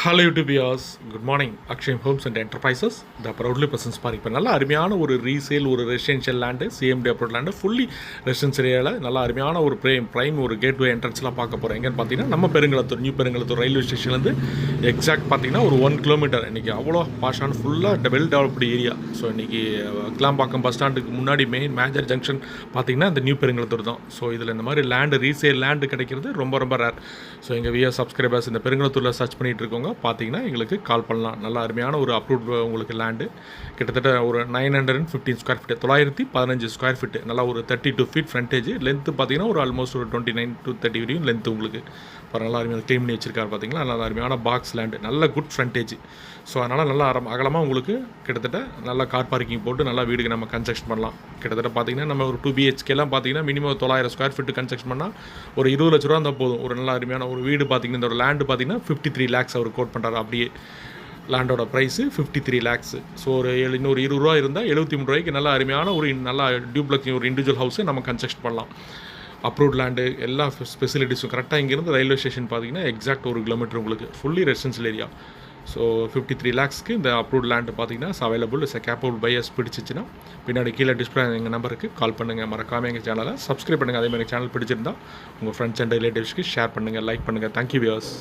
Hello YouTube viewers, good morning. Akshayam homes and enterprises the proudly presents பாருங்க. இப்போ நல்ல அருமையான ஒரு ரீசேல், ஒரு residential land, CMD approved land, fully residential ஏரியாவில் நல்ல அருமையான ஒரு ப்ரைம் ஒரு கேட்வே என்ட்ரன்ஸ்லாம் பார்க்க போகிறோம். எங்கன்னு பார்த்தீங்கன்னா நம்ம பெருங்குளத்தூர், நியூ பெருங்குளத்தூர் ரயில்வே ஸ்டேஷன்லேருந்து எக்ஸாக்ட் பார்த்தீங்கன்னா ஒரு 1 கிலோமீட்டர். இன்றைக்கி அவ்வளோ பாஷான ஃபுல்லாக வெல் டெவலப்டு ஏரியா. ஸோ இன்றைக்கி கிளாம்பாக்கம் பஸ் ஸ்டாண்டுக்கு முன்னாடி மெயின் மேஜர் ஜங்ஷன் பார்த்தீங்கன்னா இந்த நியூ பெருங்குளத்தூர் தான். ஸோ இதில் இந்த மாதிரி லேண்டு, ரீசேல் லேண்டு கிடைக்கிறது ரொம்ப ரொம்ப ரேர். ஸோ எங்கள் வியூவர் சப்ஸ்கிரைபர்ஸ் இந்த பெருங்குளத்தூரில் சர்ச் பண்ணிகிட்டு இருக்கோங்க, பார்த்தீங்கன்னா எங்களுக்கு கால் பண்ணலாம். நல்ல அருமையான ஒரு அப்ரூவ்ட் உங்களுக்கு லேண்டு, கிட்டத்தட்ட ஒரு 915 ஸ்கொயர் ஃபீட், 915 ஸ்கொயர் ஃபீட், நல்லா ஒரு 32 ஃபீட் ஃப்ரண்டேஜ், லென்த்து பார்த்தீங்கன்னா ஒரு ஆல்மோஸ்ட் ஒரு 29 to 30 வரையும் லென்த்து உங்களுக்கு. அப்புறம் நல்லா அருமையான க்ளீன் பண்ணி வச்சிருக்காரு பார்த்தீங்களா. நல்ல அருமையான பாக்ஸ் லேண்டு, நல்ல குட் ஃப்ரண்டேஜ். ஸோ அதனால் நல்லா அகலமாக உங்களுக்கு கிட்டத்தட்ட நல்லா கார் பார்க்கிங் போட்டு நல்லா வீடுக்கு நம்ம கன்ஸ்ட்ரக்ஷன் பண்ணலாம். கிட்டத்தட்ட பார்த்தீங்கன்னா நம்ம ஒரு 2 BHKலாம் பார்த்தீங்கன்னா மினிமம் 900 ஸ்கொயர் ஃபீட்டு கன்ஸ்ட்ரக்ஷன் பண்ணால் ஒரு 20 லட்ச ரூபா இருந்தால் போதும். ஒரு நல்ல அருமையான ஒரு வீடு பார்த்தீங்கன்னா, இந்த ஒரு லேண்டு பார்த்தீங்கன்னா 53 lakhs அவர் கோட் பண்ணுறாரு. அப்படியே லேண்டோட ப்ரைஸு 53 lakhs. ஸோ ஒரு இன்னொரு 20 ரூபா இருந்தால் 73 ரூபாய்க்கு நல்ல அருமையான ஒரு நல்லா டியூப்ளக்ஸ் ஒரு இண்டிவிஜுவல் ஹவுஸை நம்ம கன்ஸ்ட்ரக்ஷன் பண்ணலாம். அப்ரூவ்ட் லேண்டு, எல்லா ஃபெசிலிட்டிஸும் கரெக்டாக இங்கேருந்து ரயில்வே ஸ்டேஷன் பார்த்தீங்கன்னா எக்ஸாக்ட் 1 கிலோமீட்டர் உங்களுக்கு, ஃபுல்லி ரெசிடென்ஷியல் ஏரியா. ஸோ 53 lakhsக்கு இந்த அப்ரூவ்ட் லேண்டு பார்த்தீங்கன்னா அவைலபிள். Is capable buyers. பிடிச்சிச்சின்னா பின்னாடி கீழே டிஸ்பிளே எங்கள் நம்பருக்கு கால் பண்ணுங்கள். மறக்காமல் எங்கள் சேனலை சப்ஸ்கிரைப் பண்ணுங்கள். அதேமாதிரி சேனல் பிடிச்சிருந்தால் உங்கள் ஃப்ரெண்ட்ஸ் அண்ட் ரிலேட்டிவ்ஸ்க்கு ஷேர் பண்ணுங்கள், லைக் பண்ணுங்கள். Thank you viewers.